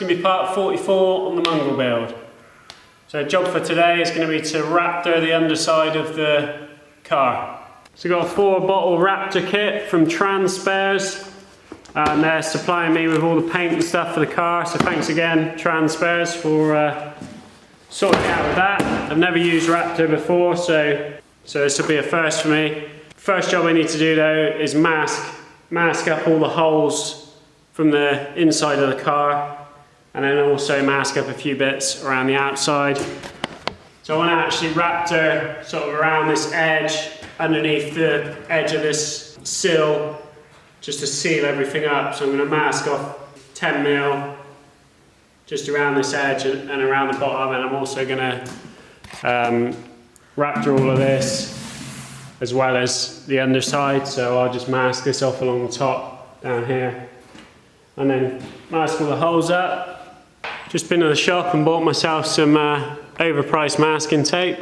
going to be part 44 on the Mongrel build. So job for today is going to be to Raptor the underside of the car. So I've got a 4-bottle Raptor kit from Spares, and they're supplying me with all the paint and stuff for the car. So thanks again, Spares, for sorting me out with that. I've never used Raptor before, so this will be a first for me. First job I need to do though is mask up all the holes from the inside of the car, and then also mask up a few bits around the outside. So I want to actually Raptor sort of around this edge, underneath the edge of this sill, just to seal everything up. So I'm going to mask off 10mm just around this edge and around the bottom, and I'm also going to Raptor all of this as well as the underside. So I'll just mask this off along the top down here, and then mask all the holes up. Just been to the shop and bought myself some overpriced masking tape.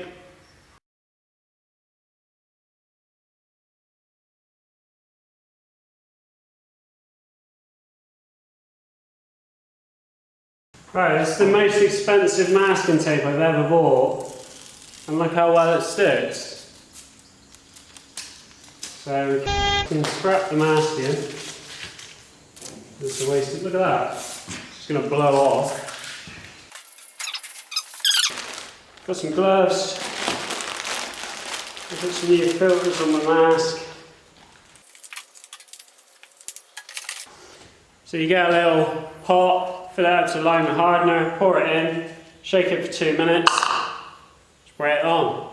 Right, this is the most expensive masking tape I've ever bought, and look how well it sticks. So we can scrap the masking. Just a waste. Look at that. It's going to blow off. Got some gloves. I've got some new filters on the mask. So you get a little pot, fill it out to line with hardener, pour it in, shake it for 2 minutes, spray it on.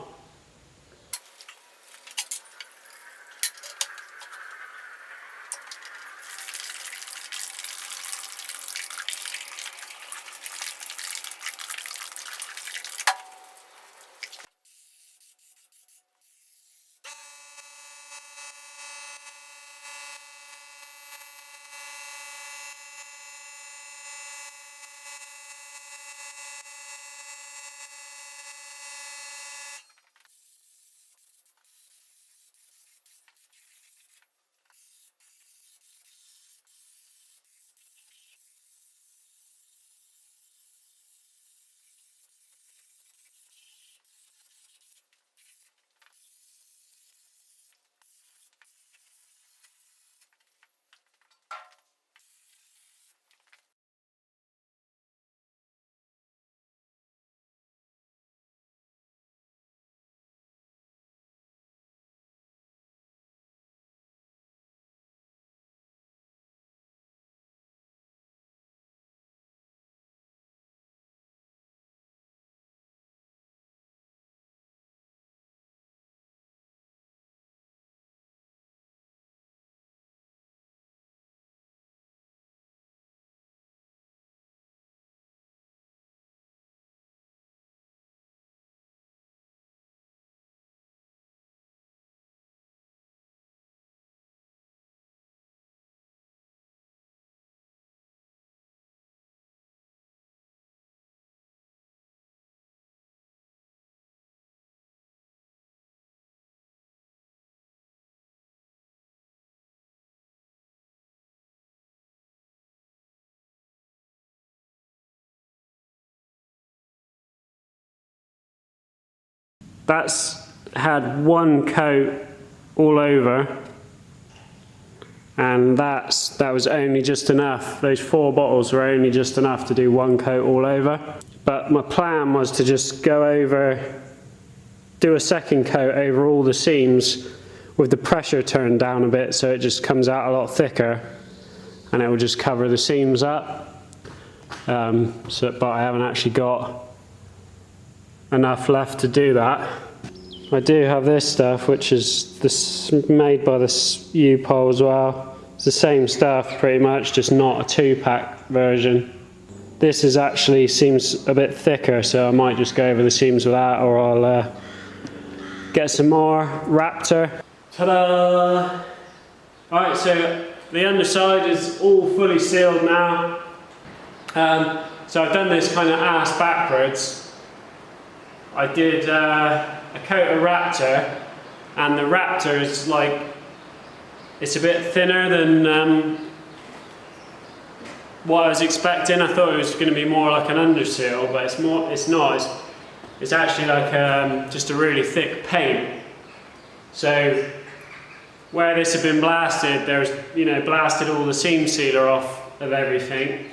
That's had one coat all over, and that was only just enough. Those 4 bottles were only just enough to do one coat all over. But my plan was to just go over, do a second coat over all the seams with the pressure turned down a bit, so it just comes out a lot thicker, and it will just cover the seams up. But I haven't actually got enough left to do that. I do have this stuff, which is made by this Upol as well. It's the same stuff pretty much, just not a 2-pack version. This is actually seems a bit thicker, so I might just go over the seams with that, or I'll get some more Raptor. Ta-da! Alright, so the underside is all fully sealed now. So I've done this kind of ass backwards. I did a coat of Raptor, and the Raptor is like, it's a bit thinner than what I was expecting. I thought it was going to be more like an underseal, but it's not. It's actually like just a really thick paint. So where this had been blasted, there's blasted all the seam sealer off of everything.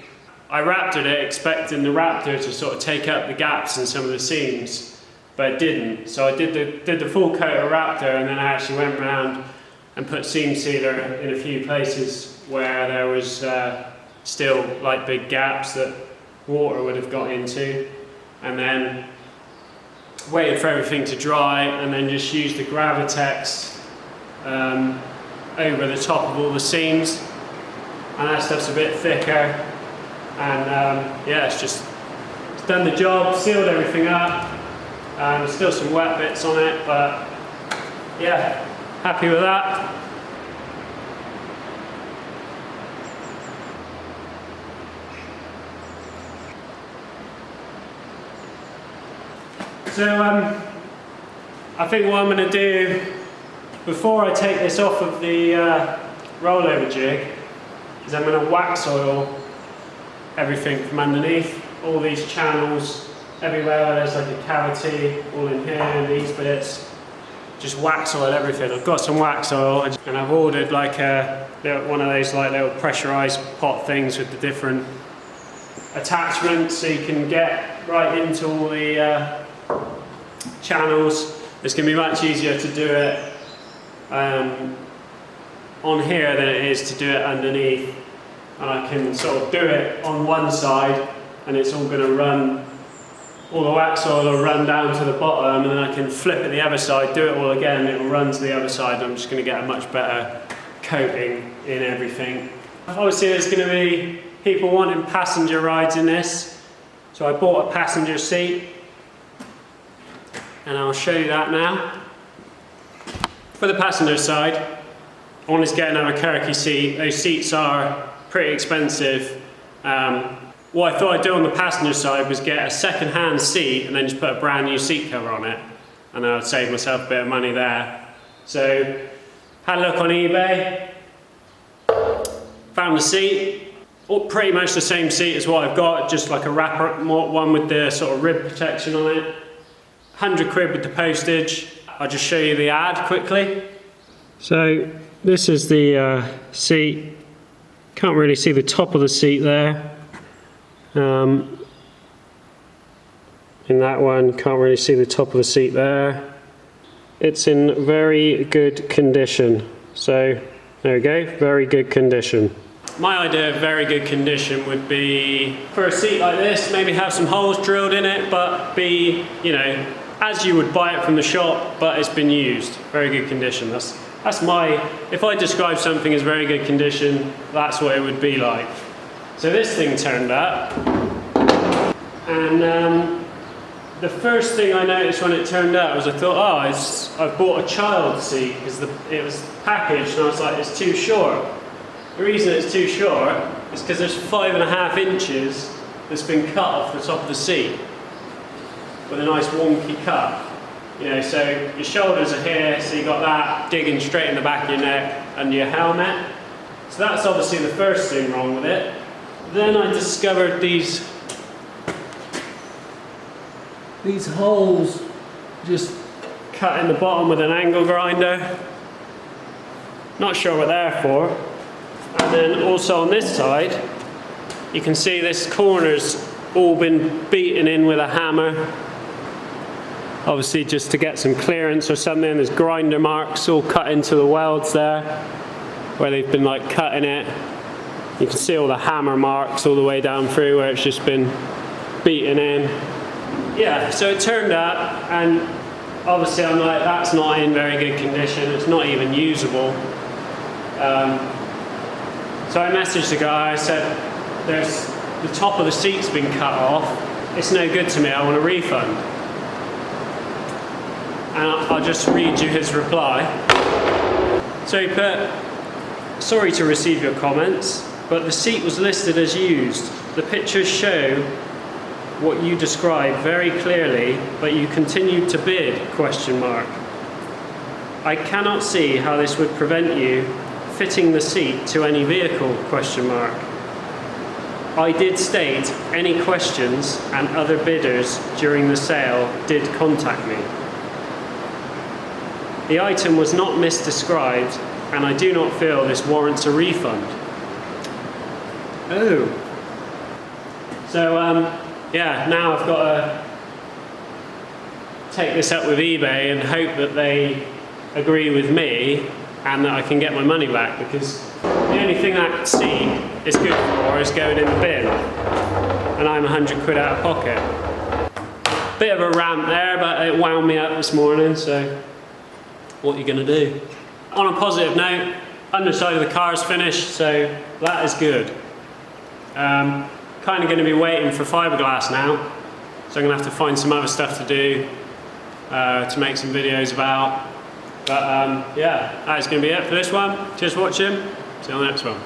I Raptored it expecting the Raptor to sort of take up the gaps in some of the seams, but it didn't. So I did the full coat of Raptor, and then I actually went around and put seam sealer in a few places where there was still like big gaps that water would have got into, and then waited for everything to dry, and then just used the Gravitex over the top of all the seams, and that stuff's a bit thicker. And yeah, it's done the job, sealed everything up. There's still some wet bits on it, but yeah, happy with that. So I think what I'm going to do before I take this off of the rollover jig is I'm going to wax oil everything from underneath, all these channels, everywhere where there's like a cavity, all in here and these bits, just wax oil everything. I've got some wax oil, and I've ordered like one of those like little pressurized pot things with the different attachments, so you can get right into all the channels. It's going to be much easier to do it on here than it is to do it underneath. And I can sort of do it on one side, and it's all going to run, all the wax oil will run down to the bottom, and then I can flip it the other side, do it all again, and it will run to the other side, and I'm just going to get a much better coating in everything. Obviously there's going to be people wanting passenger rides in this, so I bought a passenger seat, and I'll show you that now. For the passenger side, I wanted to get another Kirky seat. Those seats are pretty expensive. What I thought I'd do on the passenger side was get a second-hand seat and then just put a brand new seat cover on it, and then I'd save myself a bit of money there. So had a look on eBay, found the seat, pretty much the same seat as what I've got, just like a wrapper one with the sort of rib protection on it. 100 quid with the postage. I'll just show you the ad quickly. So this is the seat. Can't really see the top of the seat there. In that one, can't really see the top of the seat there. It's in very good condition. So there we go, very good condition. My idea of very good condition would be, for a seat like this, maybe have some holes drilled in it, but be, as you would buy it from the shop, but it's been used. Very good condition. That's my, if I describe something as very good condition, that's what it would be like. So this thing turned up, and the first thing I noticed when it turned up was I thought, I've bought a child seat, because it was packaged, and I was like, it's too short. The reason it's too short is because there's 5.5 inches that's been cut off the top of the seat with a nice wonky cut. So your shoulders are here, so you got that digging straight in the back of your neck under your helmet. So that's obviously the first thing wrong with it. Then I discovered these holes just cut in the bottom with an angle grinder. Not sure what they're for. And then also on this side, you can see this corner's all been beaten in with a hammer. Obviously just to get some clearance or something. There's grinder marks all cut into the welds there, where they've been like cutting it. You can see all the hammer marks all the way down through where it's just been beaten in. Yeah, so it turned up, and obviously I'm like, that's not in very good condition, it's not even usable. So I messaged the guy, I said, the top of the seat's been cut off, it's no good to me, I want a refund. And I'll just read you his reply. So he put, sorry to receive your comments, but the seat was listed as used. The pictures show what you described very clearly, but you continued to bid, ? I cannot see how this would prevent you fitting the seat to any vehicle, ? I did state any questions and other bidders during the sale did contact me. The item was not misdescribed and I do not feel this warrants a refund. Oh. So yeah, now I've got to take this up with eBay and hope that they agree with me and that I can get my money back, because the only thing that seat is good for is going in the bin, and I'm 100 quid out of pocket. Bit of a rant there, but it wound me up this morning, so what are you going to do? On a positive note, underside of the car is finished, so that is good. Kind of going to be waiting for fiberglass now, so I'm going to have to find some other stuff to do to make some videos about. But yeah, that is going to be it for this one. Cheers for watching. See you on the next one.